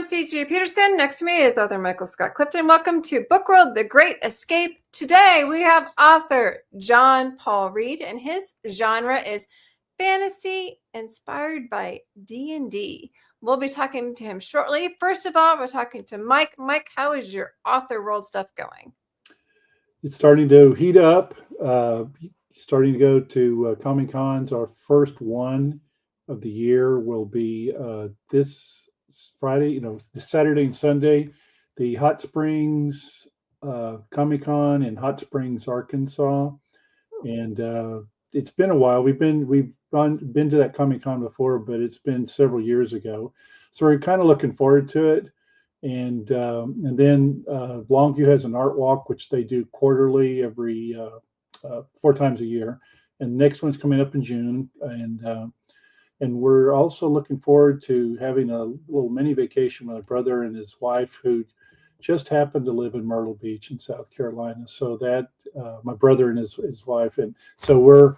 C.J. Peterson. Next to me is author Michael Scott Clifton. Welcome to Book World, The Great Escape. Today we have author John Paul Ried, and his genre is fantasy inspired by D&D. We'll be talking to him shortly. First of all, we're talking to Mike. Mike, how is your author world stuff going? It's starting to heat up. Starting to go to Comic Cons. Our first one of the year will be this Friday, this Saturday and Sunday, the Hot Springs Comic Con in Hot Springs, Arkansas. And it's been a while. We've been to that Comic Con before, but it's been several years ago. So we're kind of looking forward to it. And then Longview has an art walk, which they do quarterly, every 4 times a year. And the next one's coming up in June. And we're also looking forward to having a little mini vacation with my brother and his wife, who just happened to live in Myrtle Beach in South Carolina. So that my brother and his wife, and so we're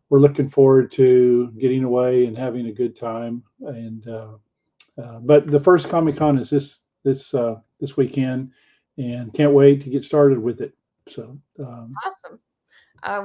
looking forward to getting away and having a good time. And but the first Comic Con is this weekend, and can't wait to get started with it. So awesome.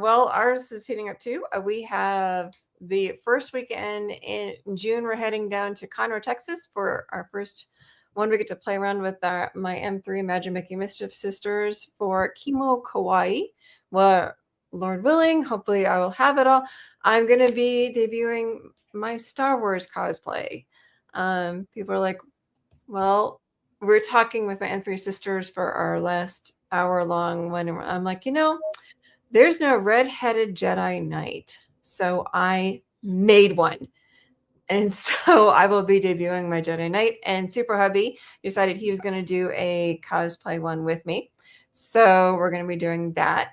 Well, ours is heating up too. We have the first weekend in June. We're heading down to Conroe, Texas for our first one. We get to play around with my M3 Imagine Making Mischief sisters for Kimo Kawaii. Well, Lord willing, hopefully I will have it all. I'm going to be debuting my Star Wars cosplay. People are like, well, we're talking with my M3 sisters for our last hour-long one. And I'm like, there's no red-headed Jedi Knight. So I made one. And so I will be debuting my Jedi Knight. And Super Hubby decided he was going to do a cosplay one with me. So we're going to be doing that.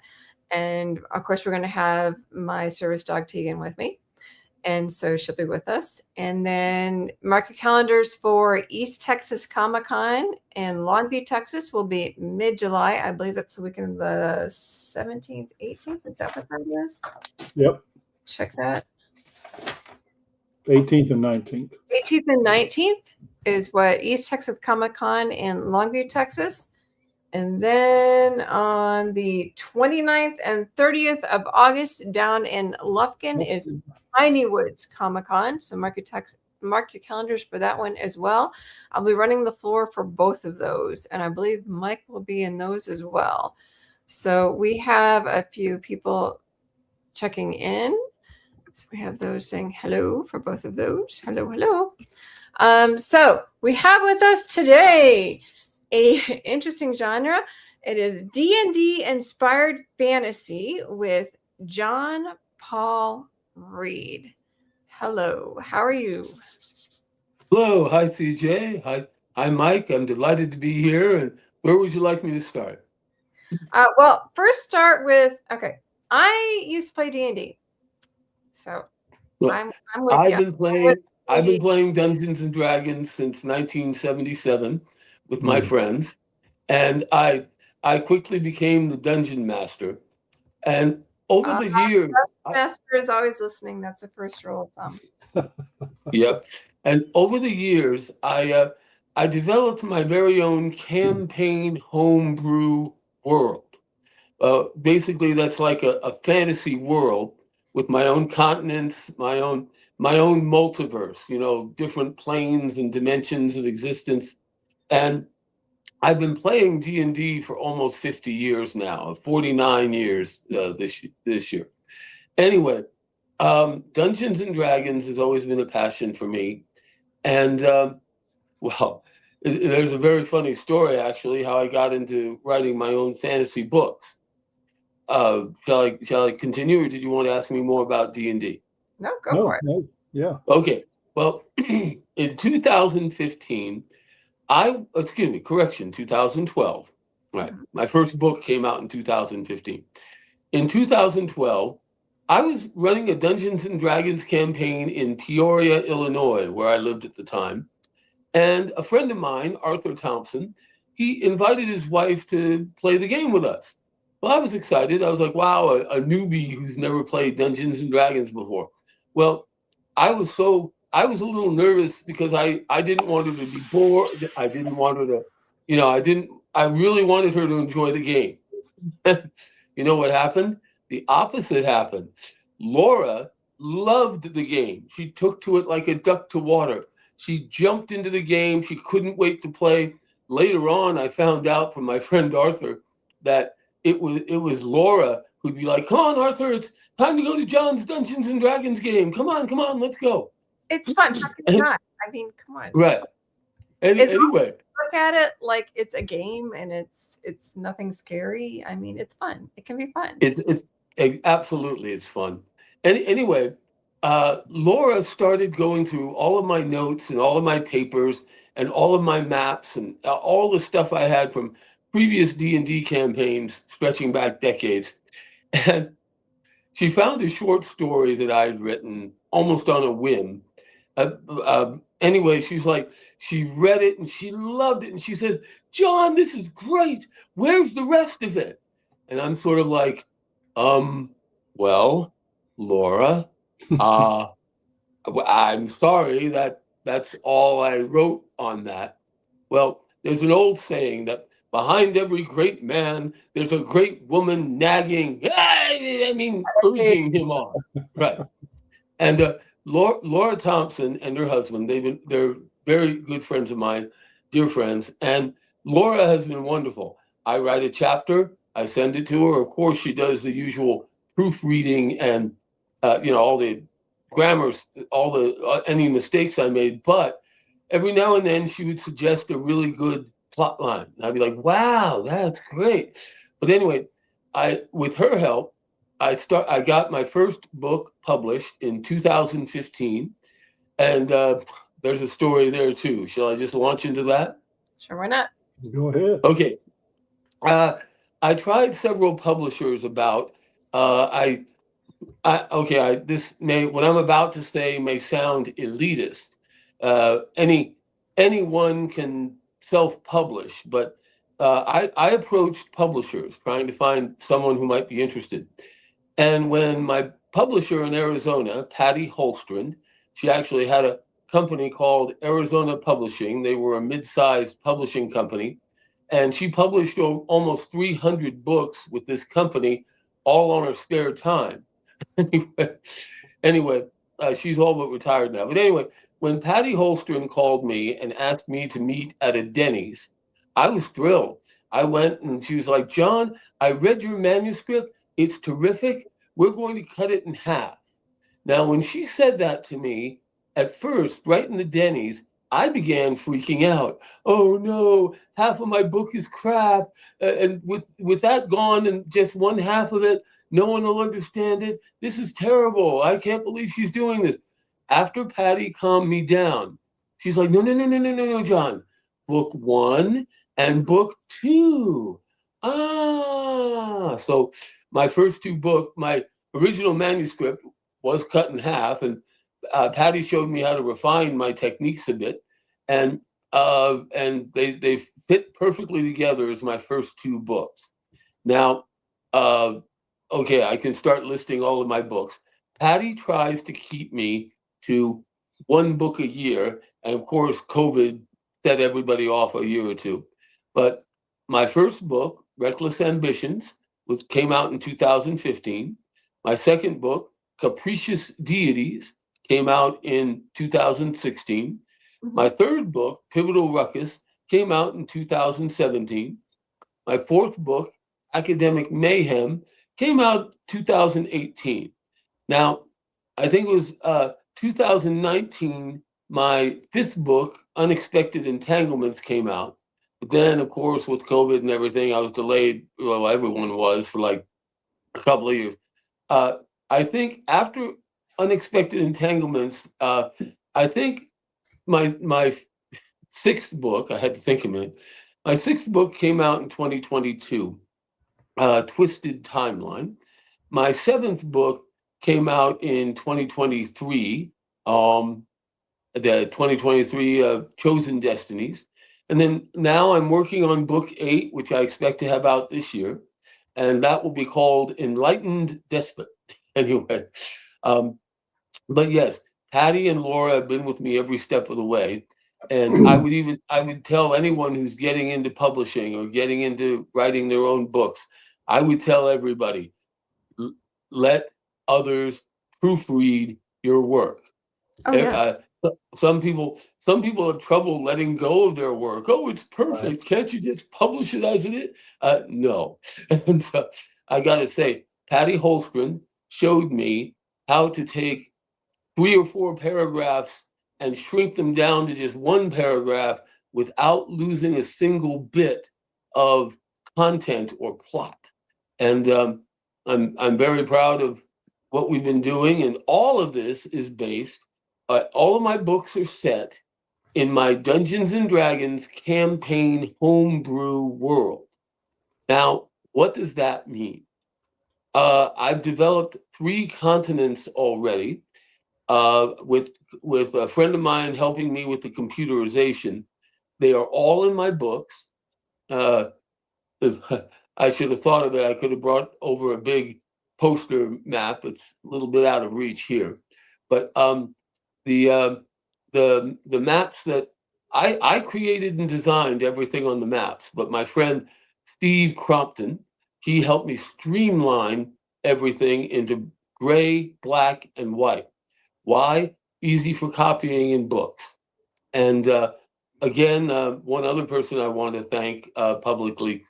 And of course, we're going to have my service dog Tegan with me. And so she'll be with us. And then mark your calendars for East Texas Comic Con in Longview, Texas will be mid-July. I believe that's the weekend of the 17th, 18th. Is that what that is? Yep. Check that. 18th and 19th. 18th and 19th is what East Texas Comic Con in Longview, Texas. And then on the 29th and 30th of August down in Lufkin is Tiny Woods Comic Con. So mark your calendars for that one as well. I'll be running the floor for both of those. And I believe Mike will be in those as well. So we have a few people checking in. So we have those saying hello for both of those. Hello, hello. So we have with us today a interesting genre. It is D&D inspired fantasy with John Paul Ried. Hello, how are you? Hello, hi CJ. Hi Mike. I'm delighted to be here. And where would you like me to start? Well, first start with I used to play D&D. So Look, I'm with you. I've been playing Dungeons and Dragons since 1977 with my friends, and I quickly became the dungeon master. And over the years, master is always listening. That's the first rule of thumb. Yep. And over the years, I developed my very own campaign homebrew world. Basically, that's like a fantasy world with my own continents, my own multiverse, different planes and dimensions of existence. And I've been playing D&D for almost 50 years now, 49 years this year. Anyway, Dungeons and Dragons has always been a passion for me. And there's a very funny story, actually, how I got into writing my own fantasy books. Shall I continue, or did you want to ask me more about D&D? No, go for it. No, yeah. Okay. Well, in 2015, 2012. Right. My first book came out in 2015. In 2012, I was running a Dungeons and Dragons campaign in Peoria, Illinois, where I lived at the time. And a friend of mine, Arthur Thompson, he invited his wife to play the game with us. Well, I was excited. I was like, wow, a newbie who's never played Dungeons and Dragons before. Well, I was so I was a little nervous because I didn't want her to be bored. I didn't want her to, I really wanted her to enjoy the game. You know what happened? The opposite happened. Laura loved the game. She took to it like a duck to water. She jumped into the game. She couldn't wait to play. Later on, I found out from my friend Arthur that it was Laura who'd be like, "Come on, Arthur, it's time to go to John's Dungeons and Dragons game. Come on, let's go." It's fun. How can you not? I mean, come on. Right. Anyway, look at it like it's a game and it's nothing scary. I mean, it's fun. It can be fun. it's absolutely it's fun. Anyway, Laura started going through all of my notes and all of my papers and all of my maps and all the stuff I had from previous D&D campaigns stretching back decades. And she found a short story that I had written almost on a whim. Anyway, she's like, she read it and she loved it. And she said, "John, this is great. Where's the rest of it?" And I'm sort of like, well, Laura, I'm sorry that's all I wrote on that. Well, there's an old saying that behind every great man, there's a great woman nagging, urging him on. Right. And Laura Thompson and her husband, they're very good friends of mine, dear friends. And Laura has been wonderful. I write a chapter, I send it to her. Of course, she does the usual proofreading and all the grammar, all the any mistakes I made. But every now and then, she would suggest a really good plot line. I'd be like, "Wow, that's great." But anyway, with her help, I got my first book published in 2015, and there's a story there too. Shall I just launch into that? Sure, why not? Go ahead. Okay. I tried several publishers about. What I'm about to say may sound elitist. Anyone can self-publish, but I approached publishers trying to find someone who might be interested. And when my publisher in Arizona, Patty Holstrand, she actually had a company called Arizona Publishing. They were a mid-sized publishing company. And she published almost 300 books with this company, all on her spare time. Anyway, she's all but retired now. But anyway, when Patty Holstrand called me and asked me to meet at a Denny's, I was thrilled. I went and she was like, "John, I read your manuscript. It's terrific. We're going to cut it in half." Now, when she said that to me, at first, right in the Denny's, I began freaking out. "Oh no, half of my book is crap. And with that gone and just one half of it, no one will understand it. This is terrible. I can't believe she's doing this." After Patty calmed me down, she's like, No, John. Book 1 and book 2. So my first 2 books, my original manuscript was cut in half, and Patty showed me how to refine my techniques a bit, and they fit perfectly together as my first 2 books. Now, okay, I can start listing all of my books. Patty tries to keep me to 1 book a year, and of course, COVID set everybody off a year or 2. But my first book, Reckless Ambitions, came out in 2015. My second book, Capricious Deities, came out in 2016. My third book, Pivotal Ruckus, came out in 2017. My fourth book, Academic Mayhem, came out 2018. Now, I think it was 2019, my 5th book, Unexpected Entanglements, came out. But then, of course, with COVID and everything, I was delayed. Well, everyone was for like a couple of years. I think after Unexpected Entanglements, I think my 6th book, I had to think a minute. My 6th book came out in 2022, Twisted Timeline. My 7th book came out in 2023, the 2023 Chosen Destinies. And then now I'm working on book 8, which I expect to have out this year. And that will be called Enlightened Despot. Anyway, but yes, Patty and Laura have been with me every step of the way. And I would tell anyone who's getting into publishing or getting into writing their own books, I would tell everybody, let others proofread your work. Oh yeah. Some people have trouble letting go of their work. Oh, it's perfect. Right. Can't you just publish it as it is? No. And so I got to say, Patty Holstrom showed me how to take 3 or 4 paragraphs and shrink them down to just one paragraph without losing a single bit of content or plot. And I'm very proud of what we've been doing. And all of this is based. All of my books are set in my Dungeons and Dragons campaign homebrew world. Now, what does that mean? I've developed 3 continents already, with a friend of mine helping me with the computerization. They are all in my books. If I should have thought of it, I could have brought over a big poster map. It's a little bit out of reach here, but the maps that I created and designed everything on the maps, but my friend Steve Crompton, he helped me streamline everything into gray, black, and white. Why? Easy for copying in books. And again, one other person I want to thank publicly,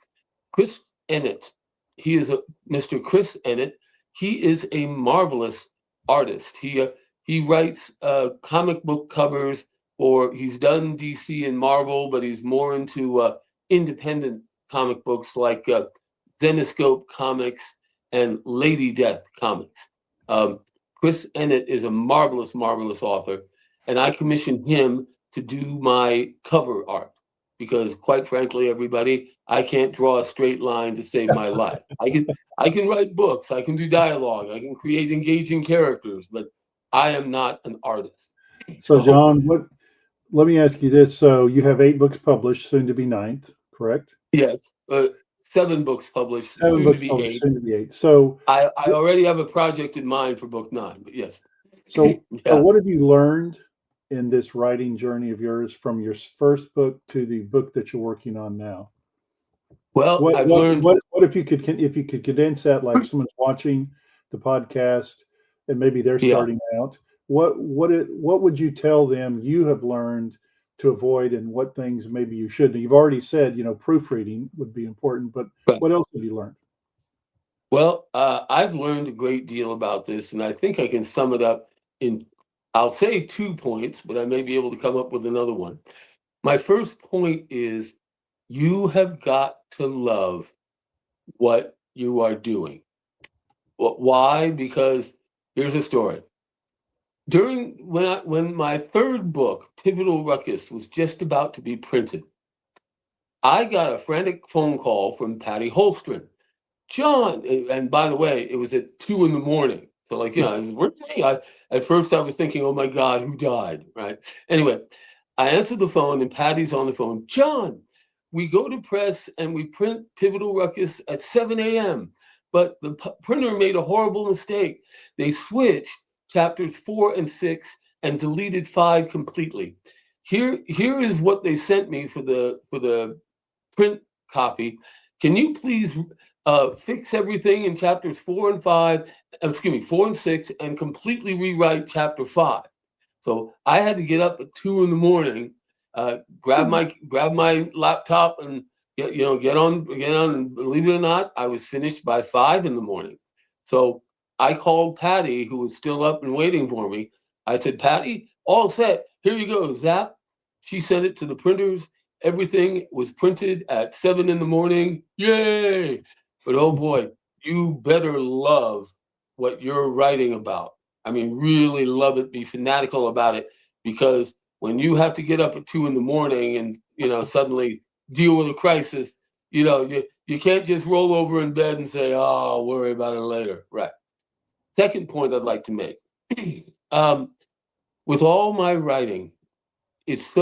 Chris Ennett. He is Mr. Chris Ennett. He is a marvelous artist. He writes comic book covers, or he's done DC and Marvel, but he's more into independent comic books like Zenescope Comics and Lady Death Comics. Chris Ennett is a marvelous, marvelous author, and I commissioned him to do my cover art because, quite frankly, everybody, I can't draw a straight line to save my life. I can write books, I can do dialogue, I can create engaging characters, but I am not an artist. So, John, let me ask you this. So you have 8 books published, soon to be 9th, correct? Yes, 7 books published, 7 soon books to be published, 8. soon to be 8. So I already have a project in mind for book 9, but yes. So Yeah. what have you learned in this writing journey of yours from your first book to the book that you're working on now? Well, What I've what learned. what what if you could condense that, like someone's watching the podcast and maybe they're Yeah. starting out. What would you tell them you have learned to avoid, and what things maybe you shouldn't? You've already said, proofreading would be important, but Right. what else have you learned? Well, I've learned a great deal about this, and I think I can sum it up in, I'll say 2 points, but I may be able to come up with another one. My first point is you have got to love what you are doing. Why? Because here's a story. When my 3rd book, Pivotal Ruckus, was just about to be printed, I got a frantic phone call from Patty Holstrom. John, and by the way, it was at 2 a.m. So, like, I was working. At first, I was thinking, "Oh my God, who died?" Right? Anyway, I answered the phone, and Patty's on the phone. John, we go to press and we print Pivotal Ruckus at 7 a.m. But the printer made a horrible mistake. They switched chapters 4 and 6 and deleted 5 completely. Here is what they sent me for the print copy. Can you please fix everything in chapters 4 and 5, 4 and 6, and completely rewrite chapter 5? So I had to get up at 2 a.m, grab my laptop and get on. And believe it or not, I was finished by 5 a.m. So I called Patty, who was still up and waiting for me. I said, "Patty, all set. Here you go, zap." She sent it to the printers. Everything was printed at 7 a.m. Yay! But oh boy, you better love what you're writing about. I mean, really love it, be fanatical about it, because when you have to get up at 2 a.m. and suddenly deal with a crisis, you can't just roll over in bed and say, "Oh, I'll worry about it later." Right. Second point I'd like to make. With all my writing, it's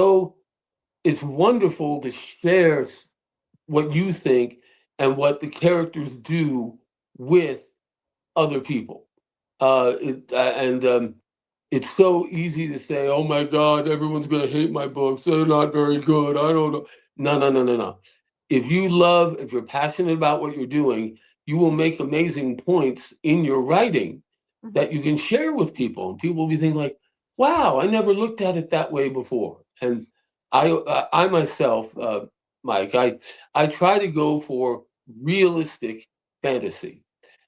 wonderful to share what you think and what the characters do with other people. it's so easy to say, oh my God, everyone's going to hate my books. They're not very good. I don't know. No. If you're passionate about what you're doing, you will make amazing points in your writing that you can share with people. And people will be thinking like, wow, I never looked at it that way before. And I myself, Mike, I try to go for realistic fantasy.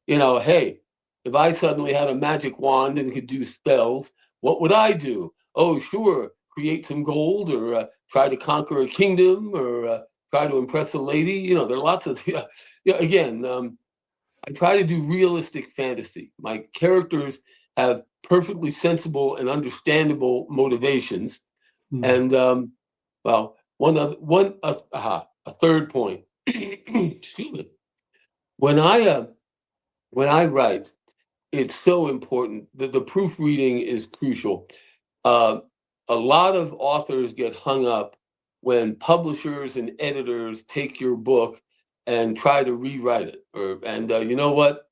Hey, if I suddenly had a magic wand and could do spells, what would I do? Oh, sure, create some gold, or try to conquer a kingdom, or try to impress a lady. There are lots of, again, I try to do realistic fantasy. My characters have perfectly sensible and understandable motivations. And, well, a third point. Excuse me. When I write, it's so important that the proofreading is crucial. A lot of authors get hung up when publishers and editors take your book and try to rewrite it. And you know what?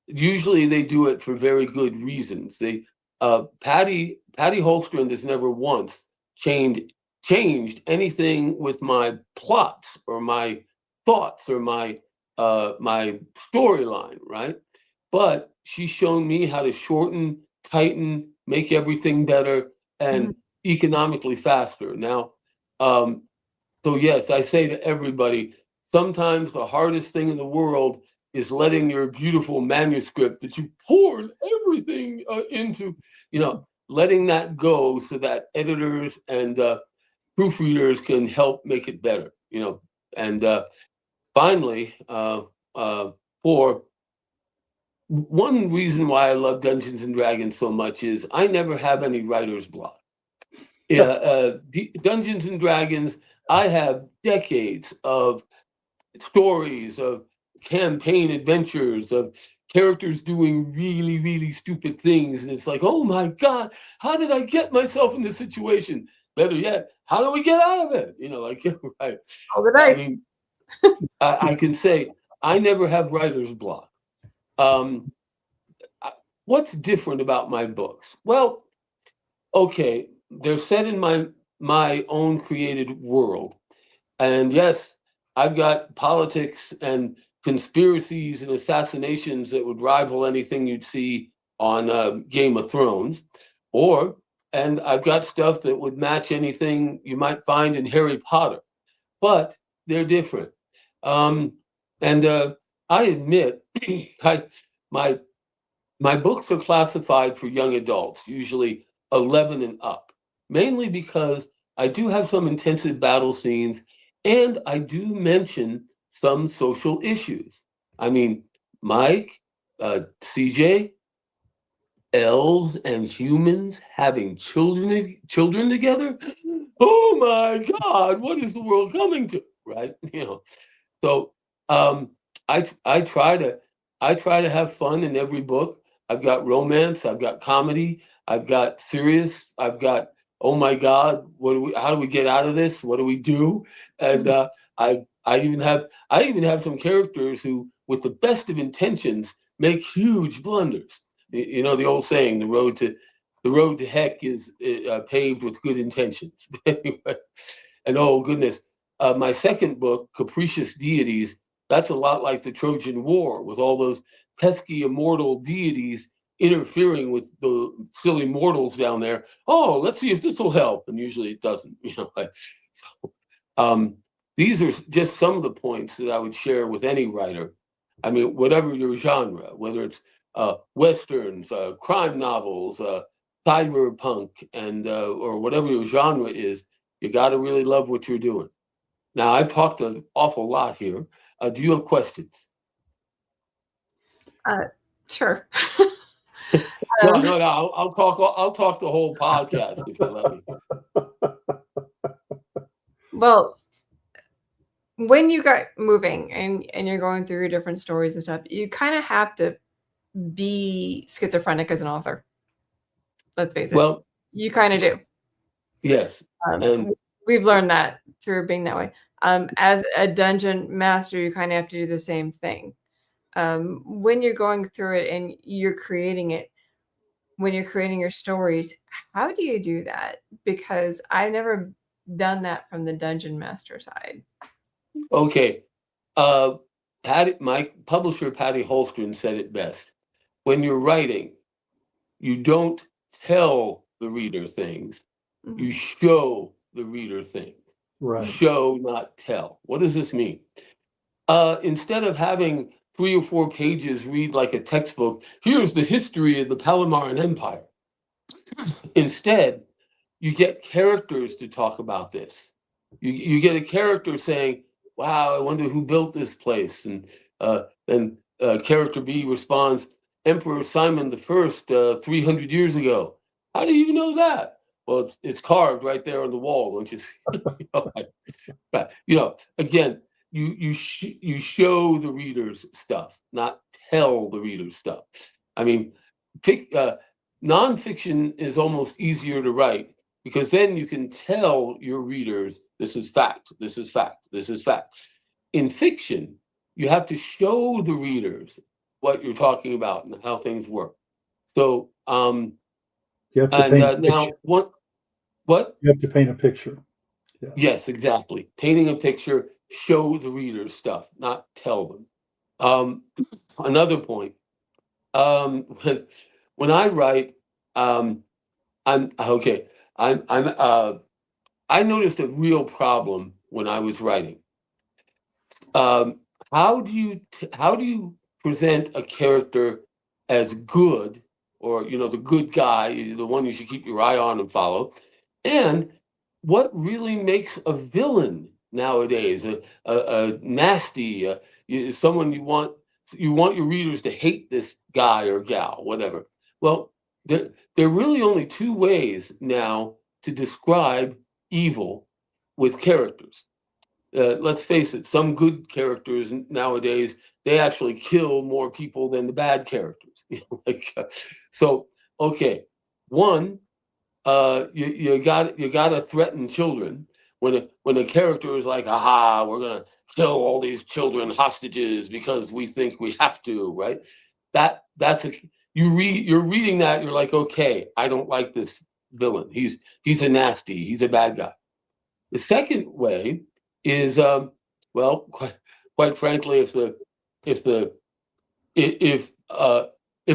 Usually they do it for very good reasons. Patty Holstrand has never once changed anything with my plots or my thoughts or my storyline, right? But she's shown me how to shorten, tighten, make everything better and economically faster. Now, so yes, I say to everybody, sometimes the hardest thing in the world is letting your beautiful manuscript that you poured everything into, letting that go so that editors and proofreaders can help make it better, And finally, for one reason why I love Dungeons and Dragons so much is I never have any writer's block. Dungeons and Dragons, I have decades of stories, of campaign adventures, of characters doing really, really stupid things. And it's like, oh my God, how did I get myself in this situation? Better yet, how do we get out of it? Right. All the dice. I mean, I can say I never have writer's block. What's different about my books? Well, okay, they're set in my own created world. And yes, I've got politics and conspiracies and assassinations that would rival anything you'd see on Game of Thrones. And I've got stuff that would match anything you might find in Harry Potter. But they're different. And I admit, my books are classified for young adults, usually 11 and up, mainly because I do have some intensive battle scenes and I do mention some social issues. I mean, Mike, CJ, elves and humans having children together. Oh my God, what is the world coming to? Right? So I try to have fun in every book. I've got romance, I've got comedy, I've got serious, I've got oh my God, how do we get out of this? What do we do? And I even have some characters who, with the best of intentions, make huge blunders. The old saying, the road to heck is paved with good intentions. Anyway, and oh goodness, my second book, Capricious Deities, that's a lot like the Trojan War, with all those pesky immortal deities interfering with the silly mortals down there. Oh, let's see if this will help, and usually it doesn't. These are just some of the points that I would share with any writer. I mean, whatever your genre, whether it's westerns, crime novels, cyberpunk, and or whatever your genre is, you got to really love what you're doing. Now, I've talked an awful lot here. Do you have questions? Sure. No. I'll talk the whole podcast if you let me. Well, when you got moving and you're going through different stories and stuff, you kind of have to be schizophrenic as an author. Let's face it. Well, you kind of do. Yes. We've learned that through being that way. As a dungeon master, you kind of have to do the same thing. When you're going through it and you're creating it, when you're creating your stories, how do you do that? Because I've never done that from the dungeon master side. Okay. My publisher, Patty Holstrom, said it best. When you're writing, you don't tell the reader things. You show the reader things. Right. Show, not tell. What does this mean? Instead of having 3 or 4 pages read like a textbook, here's the history of the Palamaran Empire. Instead, you get characters to talk about this. You get a character saying, wow, I wonder who built this place. And then character B responds, Emperor Simon I, 300 years ago. How do you know that? Well, it's carved right there on the wall, don't you see? But again, you show the readers stuff, not tell the readers stuff. I mean, nonfiction is almost easier to write because then you can tell your readers this is fact, this is fact, this is fact. In fiction, you have to show the readers what you're talking about and how things work. So, you have to paint now what? You have to paint a picture. Yeah. Yes, exactly. Painting a picture, show the readers stuff, not tell them. Another point. When I write, I'm okay. I noticed a real problem when I was writing. How do you present a character as good, or the good guy, the one you should keep your eye on and follow, and what really makes a villain nowadays, a nasty, someone you want your readers to hate this guy or gal, whatever. Well, there are really only 2 ways now to describe evil with characters. Let's face it, some good characters nowadays, they actually kill more people than the bad characters. So, okay, one, you got to threaten children when a character is like, aha, we're gonna kill all these children hostages because we think we have to, right? You're reading that, you're like, okay, I don't like this villain. He's a nasty, he's a bad guy. The second way is quite frankly, if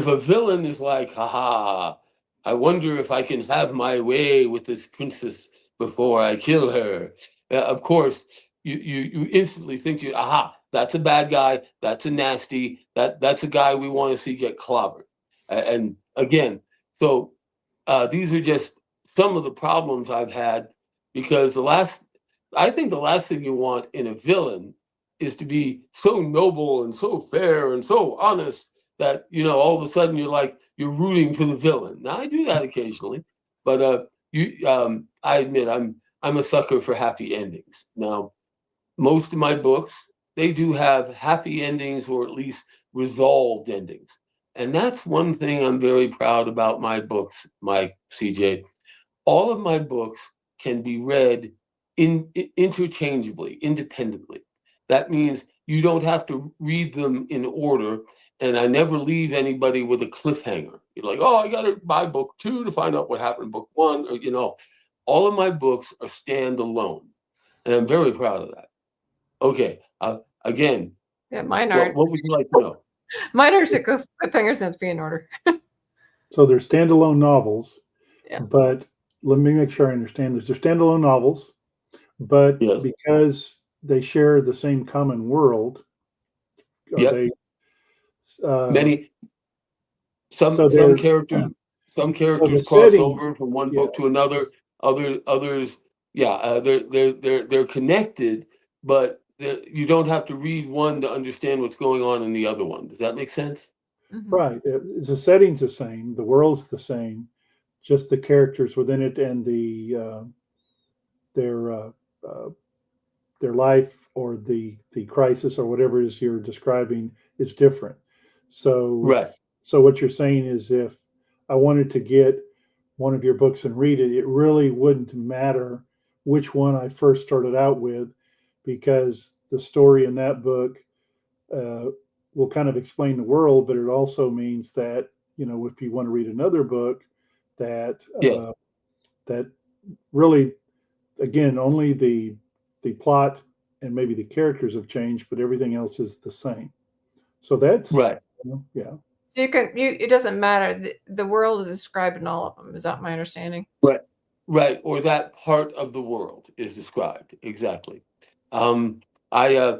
a villain is like, haha, I wonder if I can have my way with this princess before I kill her. Of course, you instantly think aha, that's a bad guy, that's a nasty, that's a guy we want to see get clobbered. And again, so these are just some of the problems I've had, because I think the last thing you want in a villain is to be so noble and so fair and so honest that all of a sudden you're rooting for the villain. Now I do that occasionally, but I admit I'm a sucker for happy endings. Now, most of my books, they do have happy endings, or at least resolved endings, and that's one thing I'm very proud about my books, Mike, CJ. All of my books can be read interchangeably, independently. That means you don't have to read them in order. And I never leave anybody with a cliffhanger. You're like, oh, I got to buy book 2 to find out what happened in book 1. Or, all of my books are standalone. And I'm very proud of that. Okay. Again. Yeah, mine aren't. What would you like to know? Mine are cliffhangers have to be in order. So they're standalone novels. Yeah. But let me make sure I understand this. They're standalone novels, but yes, because they share the same common world, yep. Some characters cross over from one book to another. Others, they're connected, but you don't have to read one to understand what's going on in the other one. Does that make sense? Mm-hmm. Right. The setting's the same. The world's the same. Just the characters within it and their life or the crisis or whatever it is you're describing is different. So, right. So what you're saying is, if I wanted to get one of your books and read it, it really wouldn't matter which one I first started out with, because the story in that book will kind of explain the world, but it also means that if you want to read another book that Yeah. that really, again, only the plot and maybe the characters have changed, but everything else is the same. So that's Right. yeah. So it doesn't matter. The world is described in all of them. Is that my understanding? Right. Right. Or that part of the world is described. Exactly. I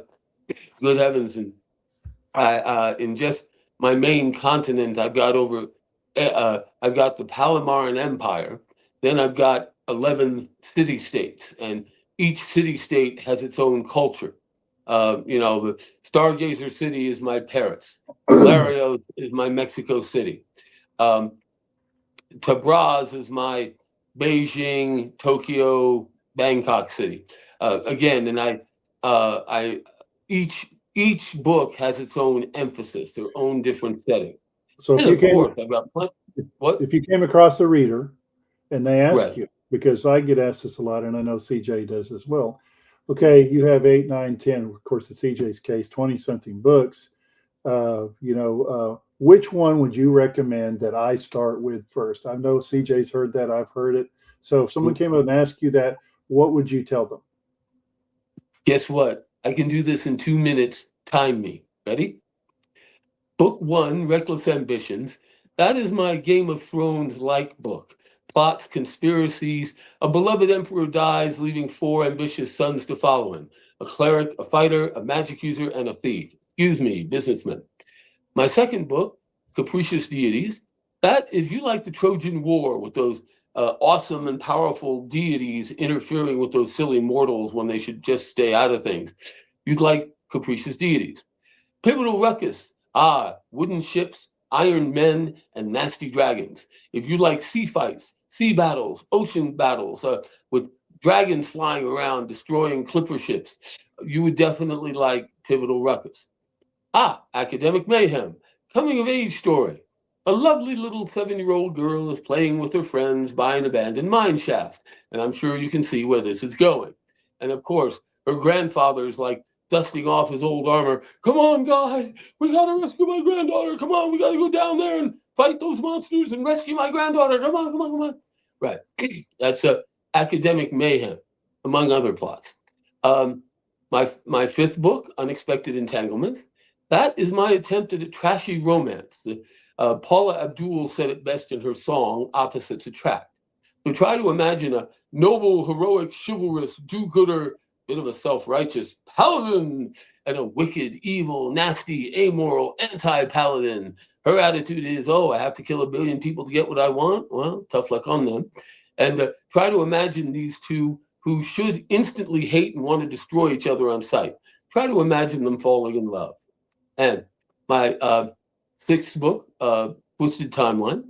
good heavens, and I in just my main continent, I've got the Palamaran Empire, then I've got 11 city states, and each city state has its own culture. The Stargazer City is my Paris, Larios is my Mexico City, um, Tabraz is my Beijing, Tokyo, Bangkok City. Again, and I each book has its own emphasis, their own different setting. So And of course, I've got what? if you came across a reader and they ask Right. you, because I get asked this a lot, and I know CJ does as well. Okay, you have 8, 9, 10. Of course, in CJ's case, 20-something books. Which one would you recommend that I start with first? I know CJ's heard that. I've heard it. So if someone came up and asked you that, what would you tell them? Guess what? I can do this in 2 minutes. Time me. Ready? Book 1, Reckless Ambitions. That is my Game of Thrones-like book. Plots, conspiracies. A beloved emperor dies, leaving 4 ambitious sons to follow him. A cleric, a fighter, a magic user, and a thief. Excuse me, businessman. My second book, Capricious Deities. That, if you like the Trojan War with those awesome and powerful deities interfering with those silly mortals when they should just stay out of things, you'd like Capricious Deities. Pivotal Ruckus. Wooden ships, iron men, and nasty dragons. If you like sea fights, sea battles, ocean battles, with dragons flying around destroying clipper ships, you would definitely like Pivotal Ruckus. Academic Mayhem. Coming of age story. A lovely little 7-year-old girl is playing with her friends by an abandoned mine shaft, and I'm sure you can see where this is going. And of course, her grandfather's like dusting off his old armor. Come on, guys, we gotta rescue my granddaughter. Come on, we gotta go down there and fight those monsters and rescue my granddaughter. Come on, come on, come on. Right. That's Academic Mayhem, among other plots. My fifth book, Unexpected Entanglements. That is my attempt at a trashy romance. Paula Abdul said it best in her song, Opposites Attract. So try to imagine a noble, heroic, chivalrous, do-gooder, bit of a self-righteous paladin and a wicked, evil, nasty, amoral, anti-paladin. Her attitude is, I have to kill 1 billion people to get what I want. Well, tough luck on them. And try to imagine these two who should instantly hate and want to destroy each other on sight. Try to imagine them falling in love. And my sixth book, Twisted Timeline,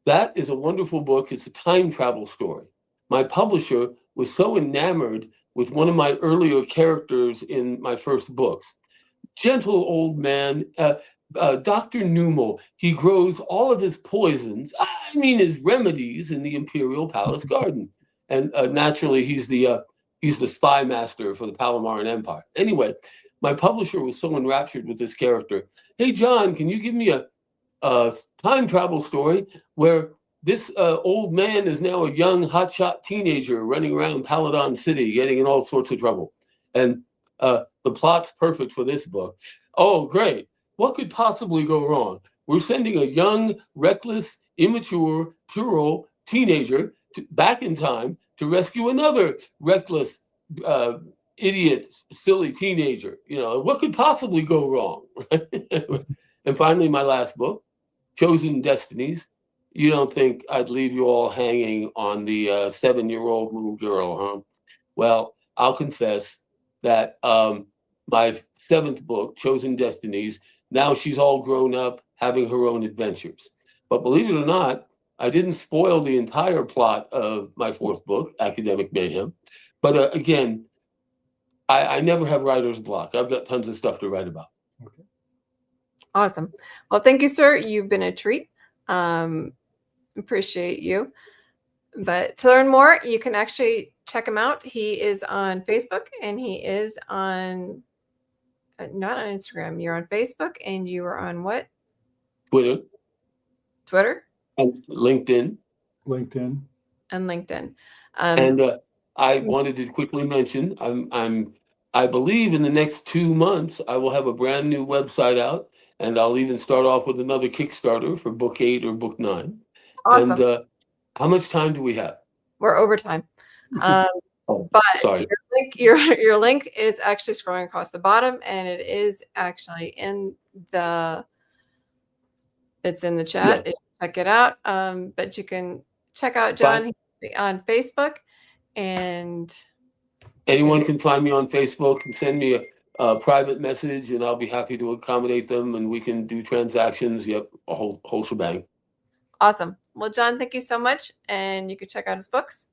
that is a wonderful book. It's a time travel story. My publisher was so enamored with one of my earlier characters in my first books. Gentle old man, Dr. Numel. He grows all of his poisons, his remedies, in the Imperial Palace Garden. And naturally, he's the spy master for the Palamaran Empire. Anyway, my publisher was so enraptured with this character. Hey, John, can you give me a time travel story where this old man is now a young hotshot teenager running around Paladon City, getting in all sorts of trouble? And the plot's perfect for this book. Oh, great. What could possibly go wrong? We're sending a young, reckless, immature, puerile teenager back in time to rescue another reckless, idiot, silly teenager. What could possibly go wrong? And finally, my last book, Chosen Destinies. You don't think I'd leave you all hanging on the 7-year-old little girl, huh? Well, I'll confess that my 7th book, Chosen Destinies, now she's all grown up, having her own adventures. But believe it or not, I didn't spoil the entire plot of my 4th book, Academic Mayhem. But again, I never have writer's block. I've got tons of stuff to write about. Okay. Awesome. Well, thank you, sir. You've been a treat. Appreciate you. But to learn more, you can actually check him out. He is on Facebook, and he is on not on Instagram. You're on Facebook, and you are on what? Twitter. Twitter, and LinkedIn. LinkedIn. and LinkedIn. And I wanted to quickly mention, I believe in the next 2 months I will have a brand new website out, and I'll even start off with another Kickstarter for book 8 or book 9. Awesome. And how much time do we have? We're overtime. Oh, But sorry. your link is actually scrolling across the bottom, and it is actually it's in the chat. Yeah. Check it out. But you can check out John on Facebook, and Anyone can find me on Facebook and send me a private message, and I'll be happy to accommodate them, and we can do transactions. Yep, a whole shebang. awesome. Well, John, thank you so much, and you can check out his books.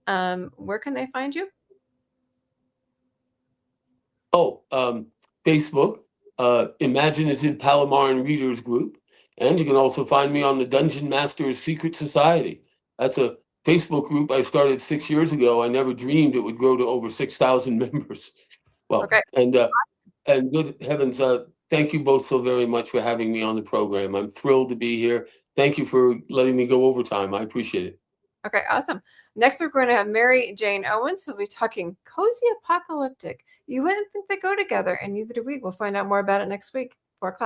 Where can they find you? Oh, Facebook, Imaginative Palomar Readers Group, and you can also find me on the Dungeon Masters Secret Society. That's a Facebook group I started 6 years ago. I never dreamed it would grow to over 6,000 members. Well, Okay. And good heavens, thank you both so very much for having me on the program. I'm thrilled to be here. Thank you for letting me go overtime. I appreciate it. Okay, awesome. Next, we're going to have Mary Jane Owens, who'll be talking cozy apocalyptic. You wouldn't think they go together, and neither do we. We'll find out more about it next week.